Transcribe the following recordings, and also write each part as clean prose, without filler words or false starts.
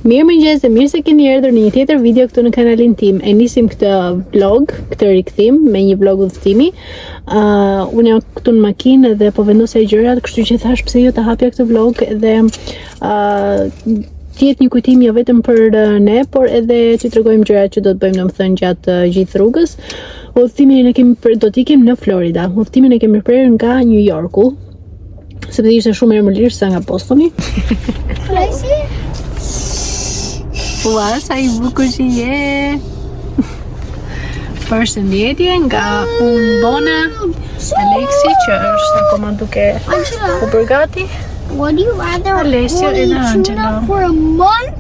Mirëmëngjes dhe mirë se keni ardhur në një tjetër video këtu në kanalin tim. E nisim këtë vlog, këtë rikthim me një vlog udhëtimi. Unë jam këtu në makinë dhe po vendosja gjërat, kështu që thash pse jo ta hapja këtë vlog dhe tjetë një kujtim jo vetëm për ne, por edhe që tregojmë gjërat që do të bëjmë domethënë gjatë gjithë rrugës. Udhëtimin do të ikim në Florida. Udhëtimin e kemi prerë nga New Yorku, sepse ishte shumë herë më lirë se nga Bostoni. Ua, sa i bukur që je! Përshëndetje nga unë Bona, Aleksi që është akoma duke u përgati. Would you rather Alessio hold and a Angela. tuna for a month?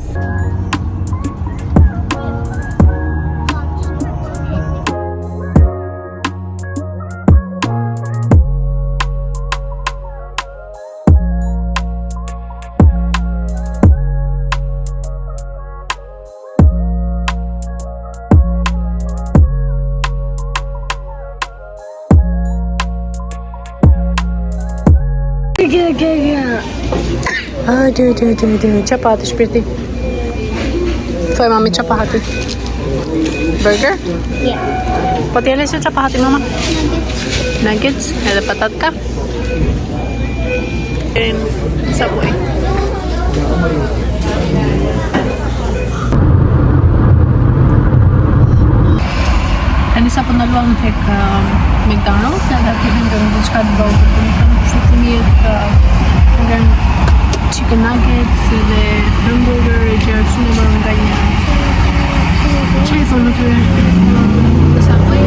Çapa hati shpirti. Thuaj mami çapa hati. Burger? Yeah. Po ti Alessio çapa hati mama? Nuggets edhe patatka. In Subway. Tani sa po ndaluam tek McDonald's, edhe aty vendëm diçka të vogël, domethënë kështu fëmijët nga chicken nuggets dhe hamburger e gjëra shumë e bërë nga një që i thonë atyre në Subway.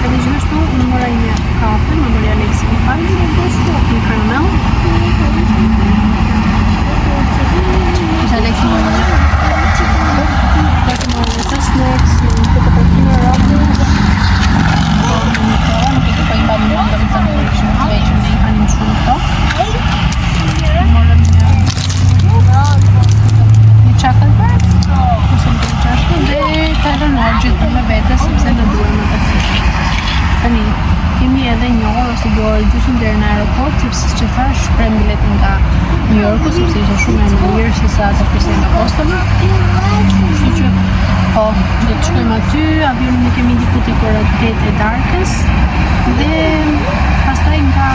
Edhe gjithashtu unë mora një kafe, më mori Aleksi një falë, një karamel. Ishte Aleksi mori një snacks, një cappuccino rollers. Po i mbani më ndër të në shumë të veqëm dhe i hanim shumë këto. Morëm një chocolate bar, ose një qashtu dhe Tylenol gjithë me vete sepse në duhem në të fishë. Tani, kemi edhe një orë ose 2 orë gjysmë deri në aeroport, sepse që thash prem bilet nga New Yorku, sepse ishte shumë e më lirë se sa të prisje nga Bostoni. Kështu që po, do të shkojmë aty, avionin e kemi diku te ora 8 e darkës dhe pastaj nga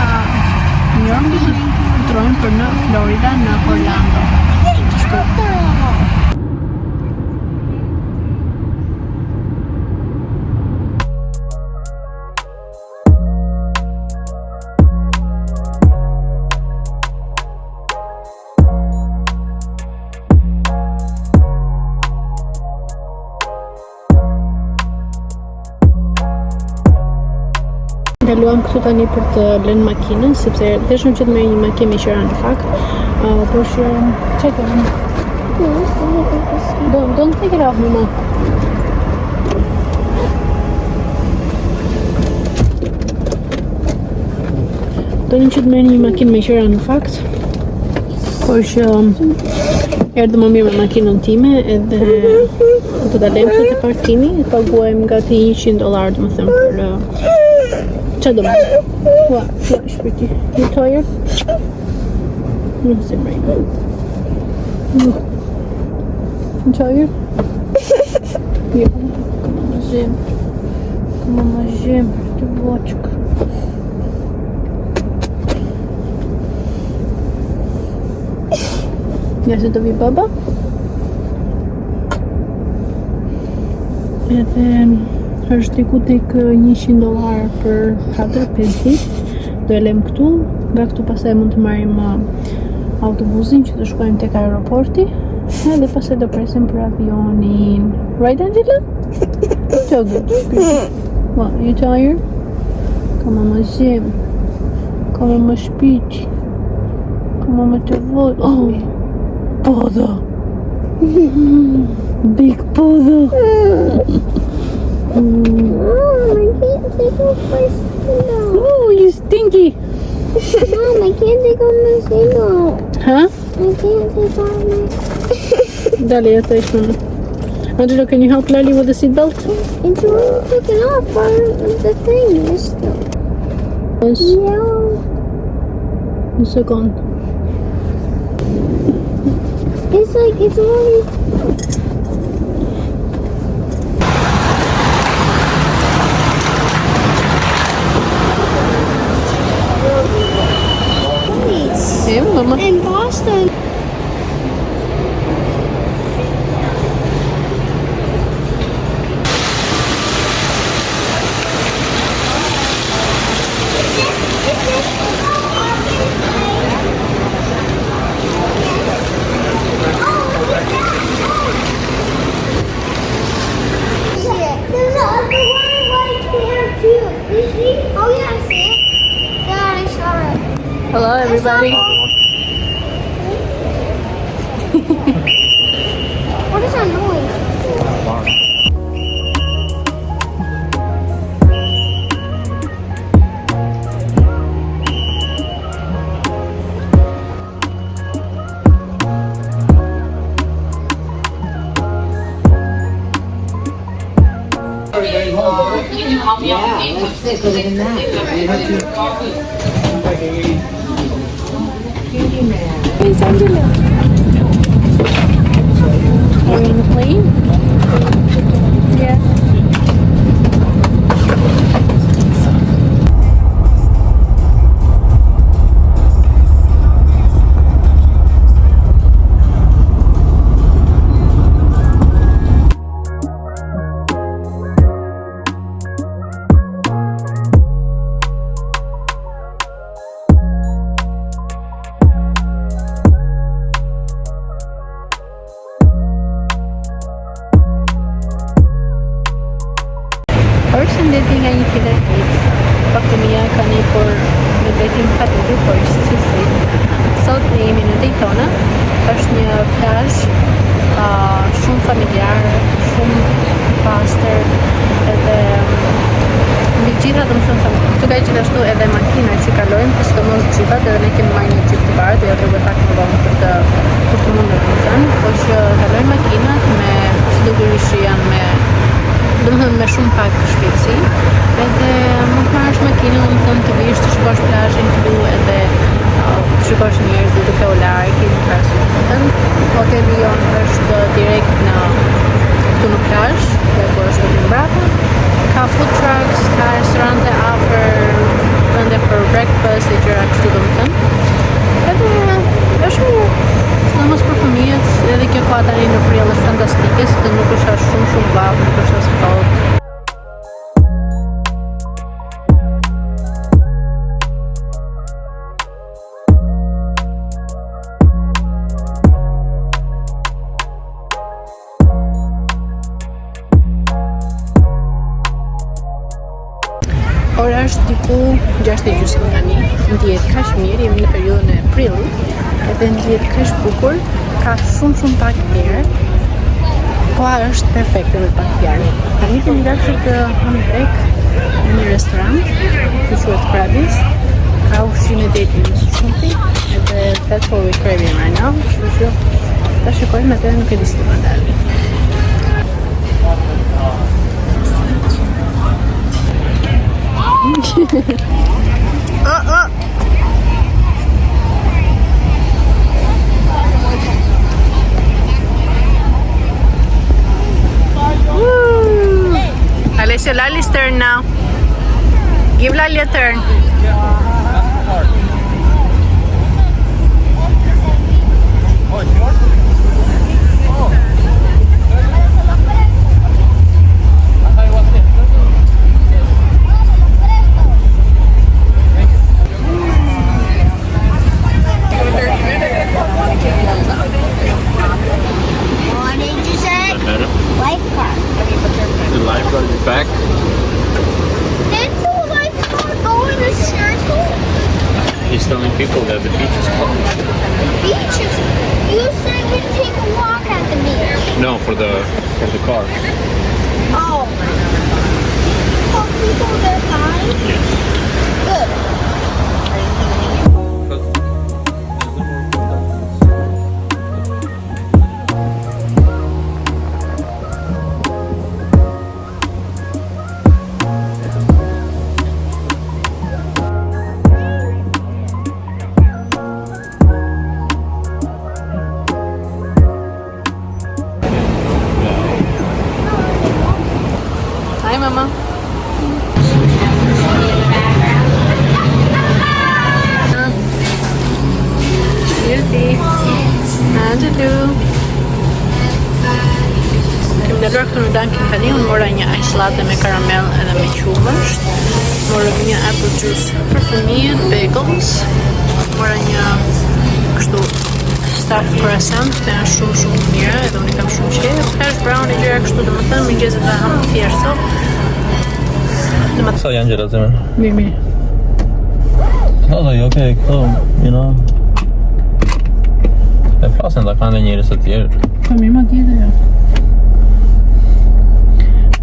New York do të futurojmë për në Florida, në Orlando. Ndaluam këtu tani për të lënë makinën, sepse deshëm që të merr një makinë me qira në fakt. Por që çfarë do? Don't take it off, mama. Donin që të merr një makinë me qira në fakt. Por që erdhë më mirë me makinën time edhe do ta lëmë këtu te parkimi, paguajmë gati $100 domethënë për Çfarë do bëj? What? Flash pretty. You tired? No, sit right now. You tired? Yeah. Come on, Jim. Come on, Jim. The watch. Ja se do vi baba? Edhe është diku tek $100 për 4-5 ditë. Do e lem këtu, nga këtu pastaj mund të marrim autobusin që të shkojmë tek aeroporti. Edhe pastaj do presim për avionin. Right, Angela? So good. What, you tired? Come on, my Jim. Come on, my speech. Come on, my voice. Oh, podo. Big podo. Mom, I can't take off my sandal. Oh, you stinky! Mom, I can't take off my sandal. Huh? I can't take off my... Dali, ja të ishme. Angelo, can you help Lali with the seatbelt? It's already taken off by the thing. It's still... Yes. Yeah. Një sekund. It's like it's already. Mamma. In Boston. There's another one right there too. You see? Oh yeah, I see it. God, I saw it. Hello everybody. What is that noise? Where's Angela? Are we on the plane? Yeah. Përshëndetje nga një tjetër ditë. Pakëmia ka një por në drejtim patjetër por cilësi. Sot ne jemi në Daytona. Është një plazh shumë familjar, shumë pastër edhe mbi gjitha do të thënë familjar. Këtu ka gjithashtu edhe makina që kalojnë, sidomos xhipat, edhe ne kemi marrë një xhip të bardhë, jo rrugë pak më vonë për të mundur të thënë, por që kalojnë makinat me sigurisht janë me shumë pak shpejtësi, edhe mund të marrësh makinën, do të thënë të vish të shikosh plazhin këtu edhe të shikosh njerëzit duke u larë, në krahasitën. Hoteli jonë është direkt këtu në plazh, dhe kur është vetëm mbrapa. Ka food trucks, ka restorante afër, vende për breakfast e gjëra kështu do të thënë. Edhe është mirë. Sidomos për fëmijët, edhe kjo ka tani në prill është fantastike, se nuk është as shumë vap, nuk është as ftohtë. Ora është diku 6:30 tani, ndihet kaq mirë, jemi në periudhën e prillit, edhe ndihet kaq bukur, ka shumë pak erë. Koha është perfekte me pak fjalë. Tani kemi dashur të hamë brek në një restorant, që quhet Krabby's. Ka ushqime deti me sushi, edhe that's what we're craving right now. Kështu që ta shikojmë atë, nuk e di si të dalë. Alessia, Lali's turn now. Give Lali a turn. Back. Didn't the lifeguard go in a circle? He's telling people that the beach is closed. Beaches. You said we'd take a walk at the beach. No, for the car. Oh. So people, they're fine? Yes. Good. Mirti. Angelu. Kem ndaluar këtu në Dunkin tani, unë mora një ice latte me karamel edhe me qumësht. Mora një apple juice për fëmijët, bagels. Mora një kështu stuffed croissant, të janë shumë të mira, edhe unë i kam shumë qejf. Hash brown e gjëra kështu, domethënë mëngjeset e ham të thjeshtë. So Angela Zimmer. Mirë. Oh, okay, cool, you know. E flasin ta kanë njerëz të tjerë. Po mirë më tjetër jo.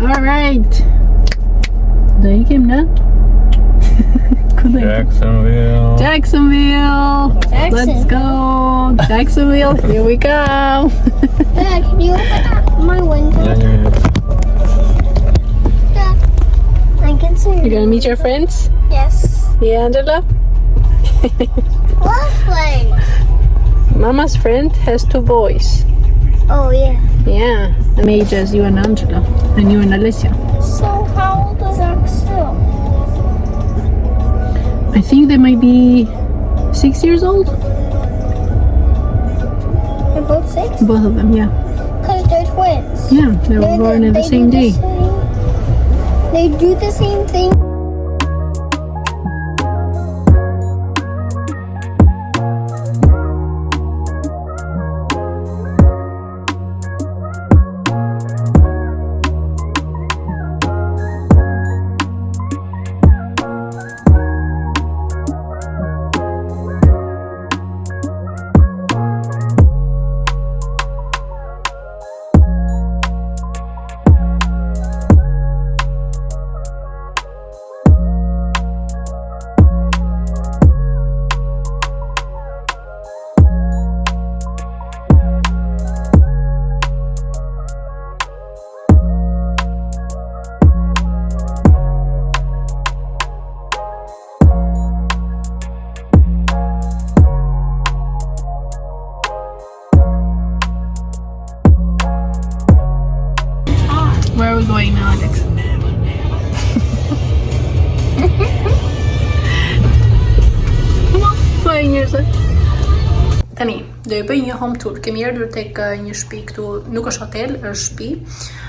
Alright. Do ikim në? Ku do ikim? Jacksonville. Let's go. Jacksonville, here we go. Dad, can you open up my window? Yeah. Dad, I can see You're gonna meet your friends? Yes. Yeah, Angela? What friend? Mama's friend has 2 boys. Oh, yeah. Yeah, same age as you and Angela. And you and Alicia. So how old is Axel? I think they might be 6 years old. They're both 6? Both of them, yeah. Because they're twins. Yeah, they were born on the same day. They do the same thing. Where are we going now, Alex? Tani, do i bëj një home tour. Kemi ardhur tek një shtëpi këtu, nuk është hotel, është shtëpi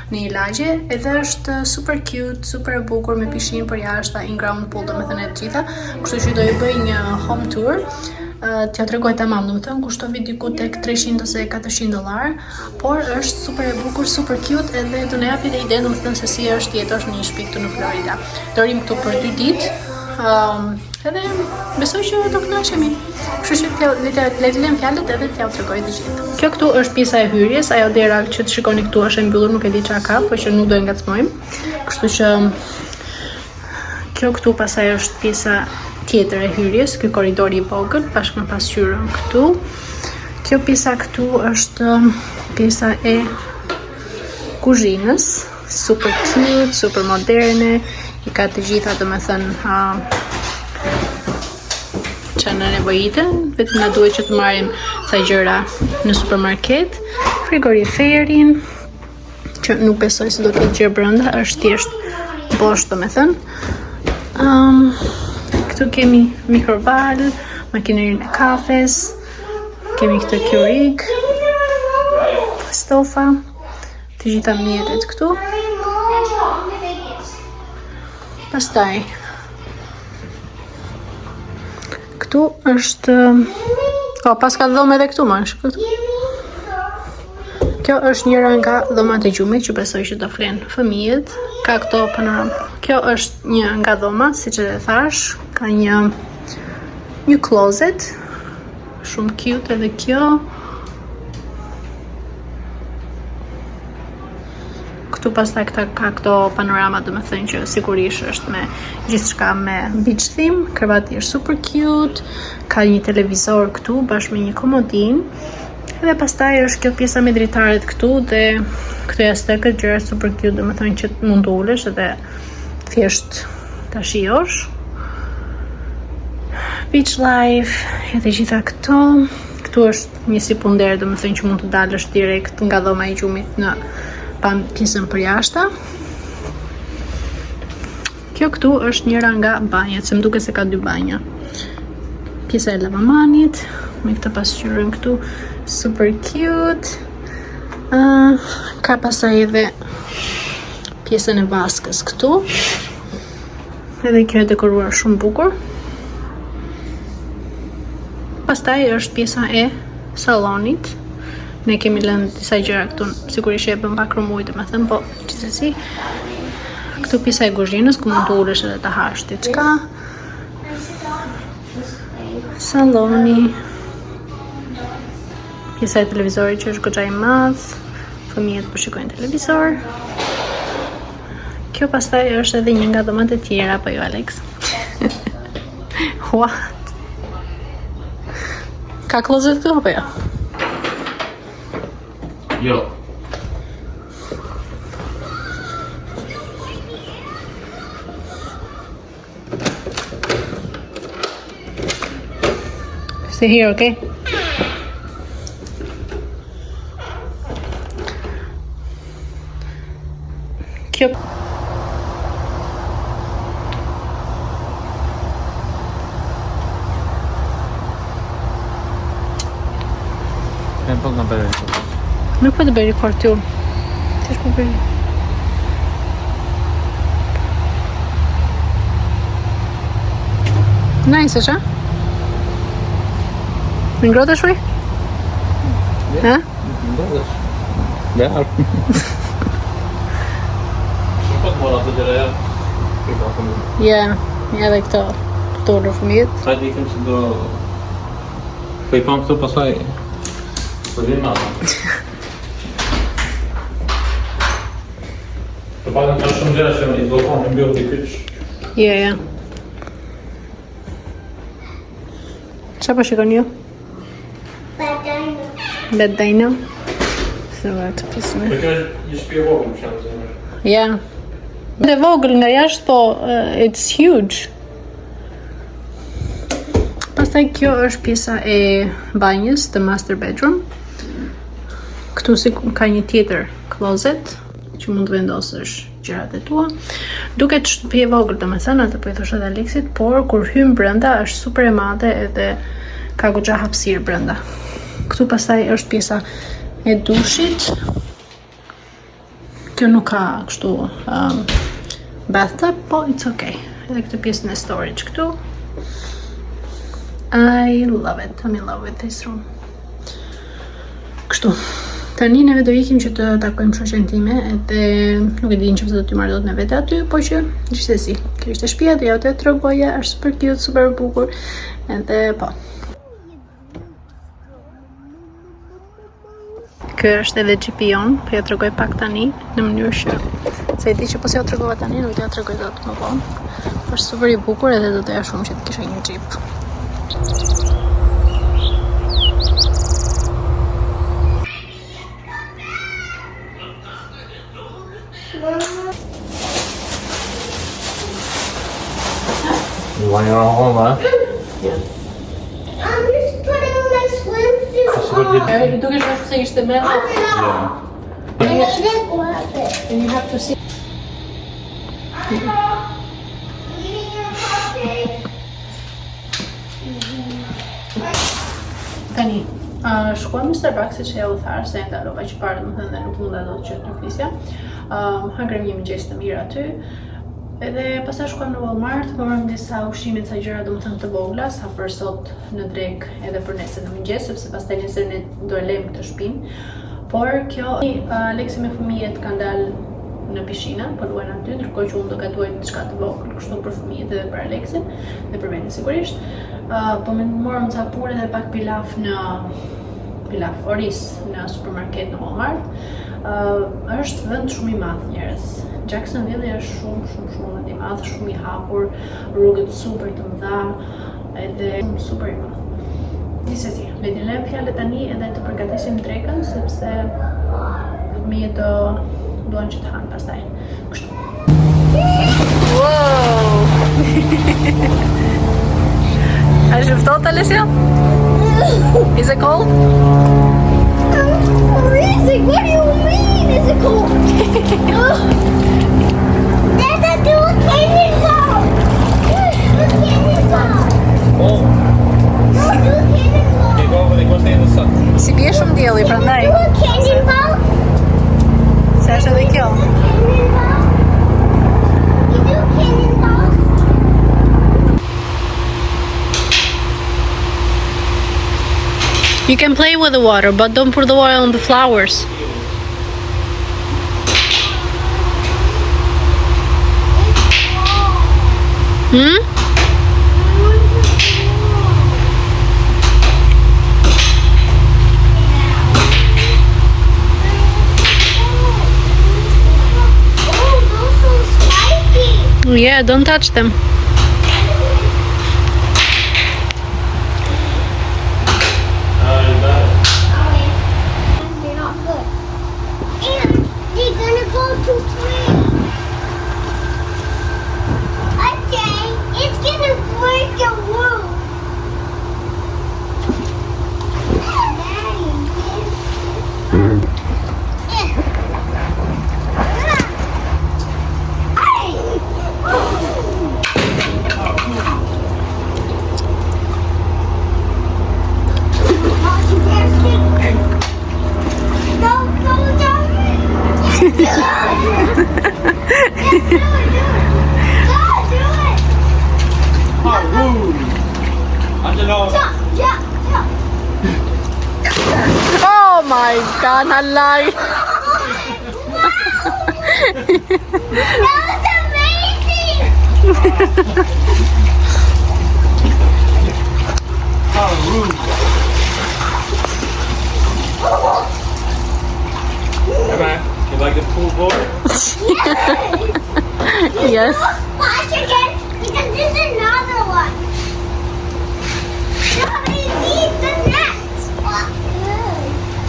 në një lagje, edhe është super cute, super e bukur me pishinë për jashtë, in ground pool, domethënë të gjitha. Kështu që do i bëj një home tour. T'ja tregoj tamam, domethënë kushtovi diku tek $300 ose $400, por është super e bukur, super cute, edhe do na japi dhe ide domethënë se si është jetosh në një shtëpi këtu në Florida. Do rim këtu për 2 ditë. Edhe besoj që do kënaqemi. Kështu që le të lëm fjalët edhe t'ja tregoj të gjithë. Kjo këtu është pjesa e hyrjes, ajo dera që të shikoni këtu është e mbyllur, nuk e di çfarë ka, por që nuk do e ngacmojmë. Kështu që kjo këtu pastaj është pjesa tjetër e hyrjes, ky korridori i vogël bashkë me pasqyrën këtu. Kjo pjesa këtu është pjesa e kuzhinës, super cute, super moderne, i ka të gjitha domethënë që në nevojitën, vetëm na duhet që të marrim sa gjëra në supermarket, frigoriferin, që nuk besoj se do ketë gjë brenda, është thjesht bosh domethënë. Këtu kemi mikrovalë, makinerinë e kafes, kemi këtë Keurig, stofa, të gjitha mjetet këtu. Pastaj këtu është pas ka dhomë edhe këtu më është këtu. Kjo është njëra nga dhomat e gjumit që besoj që do flenë fëmijët. Ka këto panoram. Kjo është një nga dhoma, siç e thash, ka një closet shumë cute edhe kjo. Këtu pastaj ka këto panorama, domethënë që sigurisht është me gjithçka me beach theme, krevati është super cute, ka një televizor këtu bashkë me një komodinë. Dhe pastaj është kjo pjesa me dritaret këtu dhe këtu jashtë këtë gjëra super cute, domethënë që mund të ulesh edhe thjesht ta shijosh. Beach life, e të gjitha këto. Këtu është një sipundere, domethënë që mund të dalësh direkt nga dhoma e gjumit në pjesën përjashta. Kjo këtu është njëra nga banjat, se më duket se ka 2 banja. Pjesa e lavamanit, me këtë pasqyrën këtu, super cute. Ka pasaj edhe pjesën e vaskës këtu. Edhe kjo e dekoruar shumë bukur. Pastaj është pjesa e sallonit. Ne kemi lënë disa gjëra këtu, sigurisht e bën pak rumuj, domethënë, po gjithsesi. Këtu pjesa e kuzhinës ku mund të ulesh edhe të hash diçka. Salloni. Pjesa e televizorit që është goxha i madh. Fëmijët po shikojnë televizor. Kjo pastaj është edhe një nga dhomat e tjera, apo jo Alex? What? Ka klozet këtu apo jo? Jo. Stay here, okay? Kjo Po nga bëre. nuk po të bëj rekord ty. Ti s'po bëj. Nice, është? Më ngrohtë shoj? Ha? Ngrohesh. Behar. Shumë mora të gjëra janë. Ja, edhe këto këto fëmijët. Sa dikem se do po I pam këtu pasaj po vjen mama. Të paktën ka shumë gjëra që I do të mbyll ti kyç. Ja. Çfarë po shikoni ju? Bad Dino. Se vetë pisme. Po kjo është një shtëpi e vogël më shumë zemër. Ja. Dhe vogël nga jashtë, po it's huge. Pastaj kjo është pjesa e banjës, the master bedroom. Këtu si ka një tjetër closet që mund të vendosësh gjërat e tua. Duket shtëpi e vogël, domethënë, atë po I thosh edhe Aleksit, por kur hyn brenda është super e madhe edhe ka goxha hapësirë brenda. Këtu pastaj është pjesa e dushit. Kjo nuk ka kështu bathtub, po it's okay. Edhe këtë pjesën e storage këtu. I love it. I'm in love with this room. Kështu. Tani neve do ikim që të takojmë shoqen time, edhe nuk e di nëse do t'y marr dot me vete aty, po që gjithsesi. Kjo ishte shtëpia, do ja t'e tregoja, është super cute, super bukur. Edhe po. Kjo është edhe GP-on, po ja tregoj pak tani në mënyrë që se di që po se ja tregova tani, nuk ja tregoj dot më vonë. Është super I bukur edhe do doja shumë që të kisha një Jeep. You want your own home, huh? Yeah. I'm just putting my swimsuit on. Duke shpesh se ishte me. Yeah. I need to grab it. And you have to see. Tani, shkuam në Starbucks që e u tharë, se e ndalova që parë më thënë dhe nuk munda do të qëtë në fisja. Hangrem një mëngjes të mirë aty. Edhe pastaj shkuam në Walmart, morëm disa ushqime ca gjëra domethënë të vogla, sa për sot në drek edhe për nesër në mëngjes, sepse pastaj nesër ne do e lejmë këtë shtëpinë. Por kjo Aleksi me fëmijët kanë dalë në pishinë, po luajnë aty, ndërkohë që unë do gatuaj diçka të vogël, kështu për fëmijët edhe për Aleksin dhe për veten sigurisht. Po më morëm ca pure dhe pak pilaf oris në supermarket në Walmart. Është vend shumë I madh njerëz. Jacksonville është shumë I madh, shumë I hapur, rrugët super të mëdha, edhe super I madh. Gjithsesi, le të lëm fjalët tani edhe të përgatisim drekën sepse fëmijët duan që të hanë pastaj. Kështu. Wow! A është ftohtë, Alessia? Is it cold? I'm freezing. What do you mean? Is it cold? Dad, do a candy song. Do a candy song. Oh. No, do a candy song. Okay, go Si bie shumë dielli, prandaj. Do a cannonball? Se është edhe kjo. Cannonball? You do cannonballs? You can play with the water, but don't pour the water on the flowers. Hmm? Yeah, don't touch them. They're not good. And they're gonna go to swim. Okay, it's gonna break the roof. Angelo! Oh my god, halay. That was amazing! How rude! Hey man, you like the pool boy? Yes. Splash again because this is another one. Now we need the net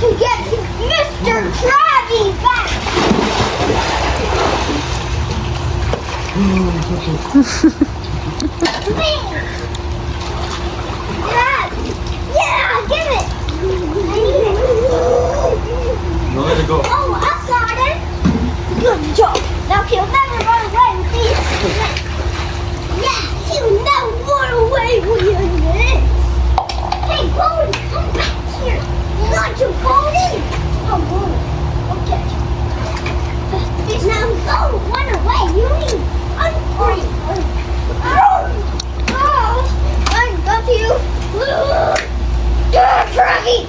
to get Mr. Krabby back. Yeah, give it. No, let it go. Oh, I got it. Good job. Now he'll never run away with these. Yeah, he'll never run away with your this. Hey, Bodie, come back here. Not you, Bodie. Oh, Bodie. Okay. Now don't run away. You need unfree. Oh, I got you. Froggy.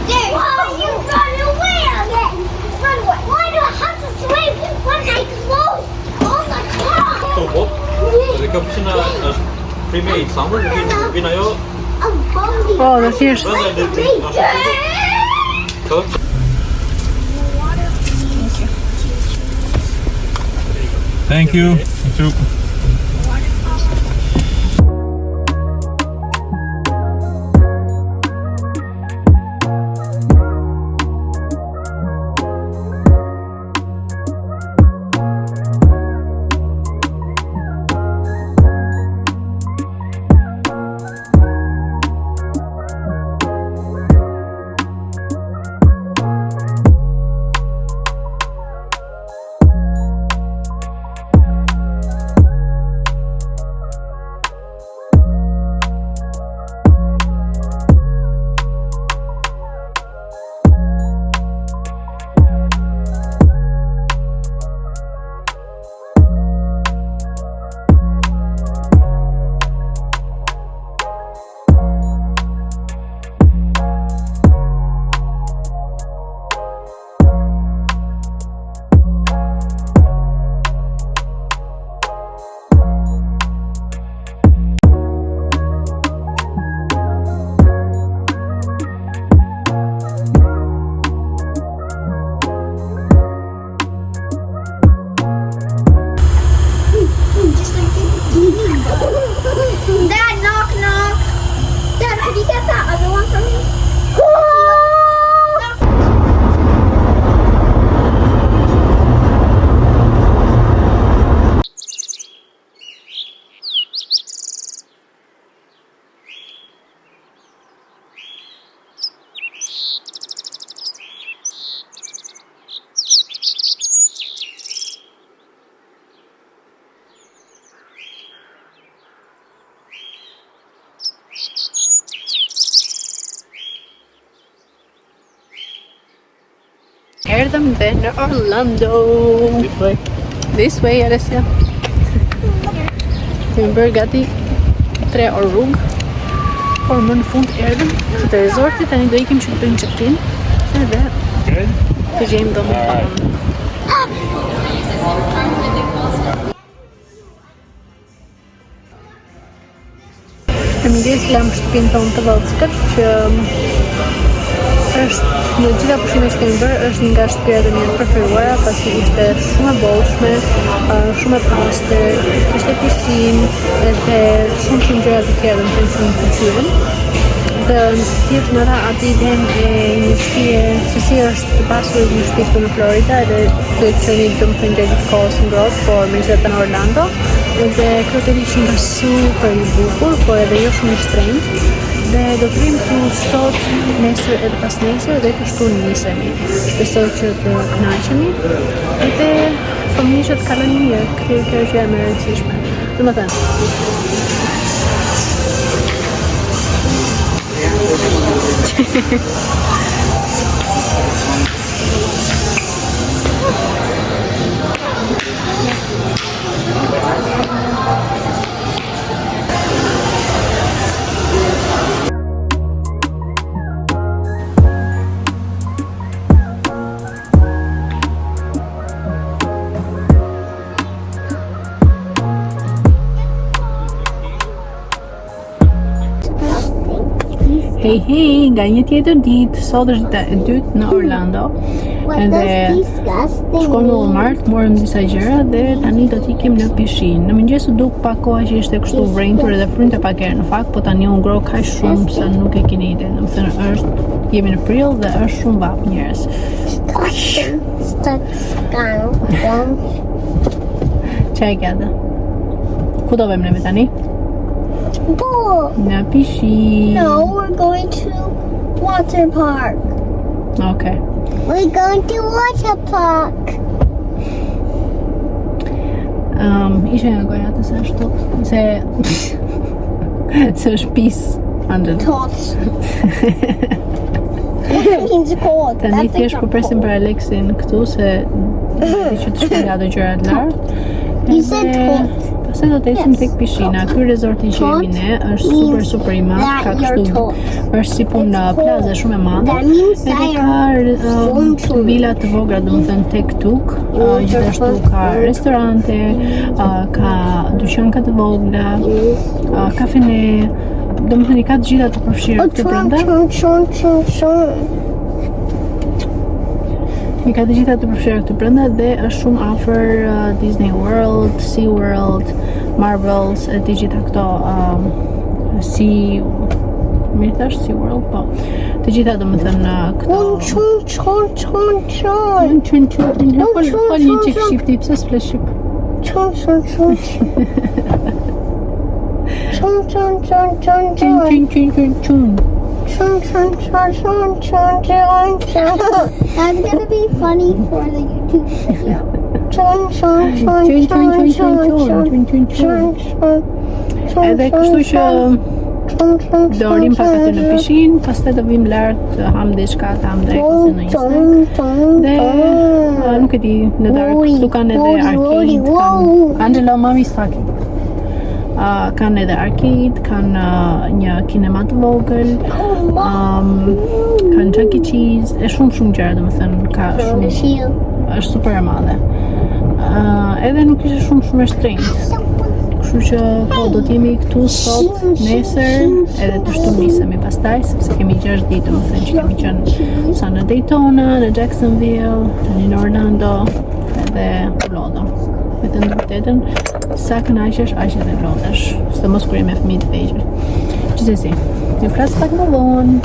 There. Why you run away again? Run away. Why do I have to swim when I close all the time? To po? Dhe ka përshina është prime i samur, vin ajo, A Bodie. Oh, dhe thjesht. brenda dhe të Thank you. You too. erdhëm dhe në Orlando. This way, Alessia. Kemi bërë gati 3 orë rrugë, por më në fund erdhëm të resortit, tani do ikim që të bëjmë check-in edhe të gjejmë dhomën tonë. Përmjës lam shtëpinë tonë të Vallskët që është në gjitha pushimet që kemi bërë është nga shtëpirat e mia të preferuara pasi ishte shumë e bollshme, shumë e pastër, kishte pishinë edhe shumë gjëra të tjera që më pëlqyen. Dhe tjetë në ra aty idem e një shtëpie se si është të pasur një shtëpi këtu në Florida edhe të qenë domethënë gjatë kohës ngrohtë, por megjithatë në Orlando. Edhe këtë ishin nga super i bukur, por edhe jo shumë i shtrenjtë. Dhe do të vim këtu sot, nesër edhe pas nesër dhe kështu nisemi. Shpresoj që të kënaqemi edhe fëmijët të kalojnë mirë, kjo është gjë e rëndësishme. Domethënë Hej, nga një tjetër ditë, sot është dita e dytë në Orlando. Edhe shkojmë në Walmart, morëm disa gjëra dhe tani do t'ikim në pishinë. Në mëngjes u duk pak koha që ishte kështu vrenjtur edhe frynte pak herë në fakt, po tani u ngroh kaq shumë sa nuk e keni ide. Domethënë jemi në prill dhe është shumë vap njerëz. Çaj gata. Ku do vëmë neve tani? Në pishinë. No, we're going to water park. Okay. We're going to water park. Ishe nga goja të se ashtu, se është pis andën. Tots. Means cold. Tani thjesht po presim për Aleksin këtu se që të shkojë ato gjërat lart. You said tots. Se do të ecim tek pishina. Ky resort i jemi ne është super i madh, ka kështu është si punë plazë shumë e madhe. Edhe ka vila të vogla, domethënë tek tuk, gjithashtu ka restorante, ka dyqanka të vogla, kafene, domethënë ka të gjitha të përfshira këtu brenda. I ka të gjitha të përfshira këtu brenda dhe është shumë afër Disney World, Sea World, Marvels, e të gjitha këto Sea World, po. Të gjitha domethënë këto. Fol një çik shqipti, pse s'fle shqip? That's gonna be funny for the YouTube video. Edhe kështu që do rim pak aty në pishinë, pastaj do vim lart të ham diçka, të ham drejt ose në një snack. Dhe nuk e di, në darkë këtu kanë edhe arcade, Angelo, mami staki. Kanë edhe arcade, kanë një kinema të vogël, kanë Chuck E. Cheese, e shumë gjëra domethënë, ka shumë, është super e madhe. Edhe nuk ishte shumë e shtrenjtë. Kështu që po do t'jemi këtu sot, nesër, edhe të shtu nisemi pastaj, sepse kemi 6 ditë, domethënë që kemi qenë sa në Daytona, në Jacksonville, tani në Orlando, edhe Florida. Me të ndërtetën, sa kënaqesh, aq edhe lotesh, sidomos kur jemi me fëmijë të vegjël. Gjithsesi, ju flas pak më vonë.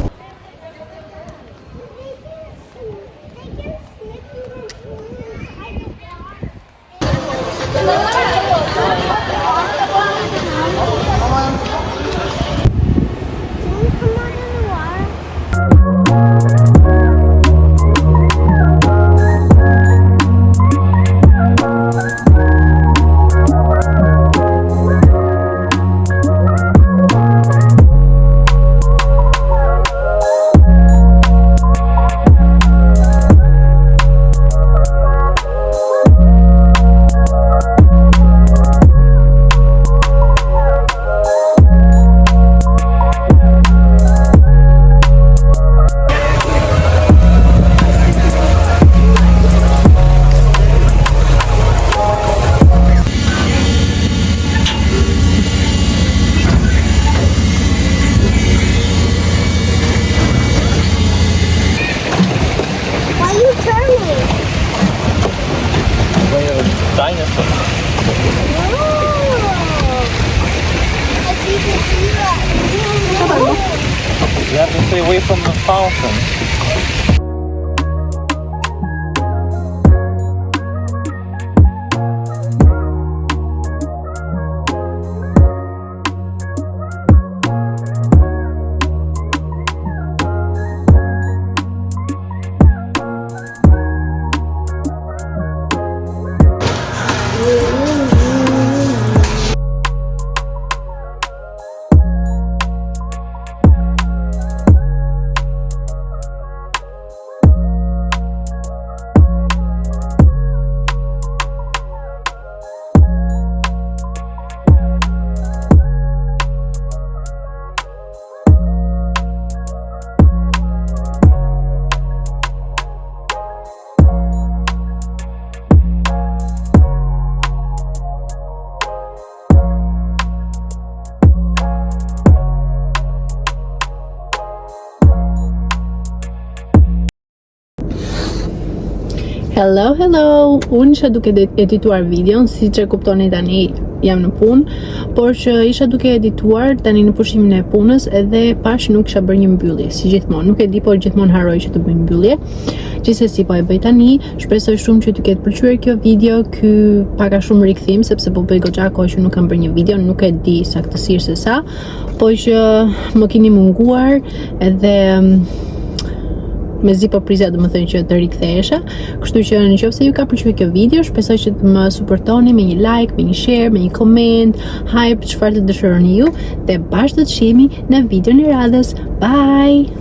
away from the fountain. Hello, unë isha duke edituar videon, si që kuptoni tani jam në punë, por që isha duke edituar tani në pushimin e punës edhe pash nuk isha bërë një mbyllje, si gjithmonë, nuk e di, por gjithmonë haroj që të bëj mbyllje. Gjithsesi po e bëj tani, shpresoj shumë që t'ju ketë pëlqyer kjo video, ky paka shumë rikthim, sepse po bëj goxha kohë që nuk kam bërë një video, nuk e di saktësisht se sa, po që më keni munguar edhe mezi po prizja do më thënë që të rikthehesha, kështu që nëse ju ka pëlqyer kjo video, shpresoj që të më suportoni me një like, me një share, me një comment, hype, çfarë të dëshironi ju, dhe bashkë do të shihemi në videon e radhës. Bye!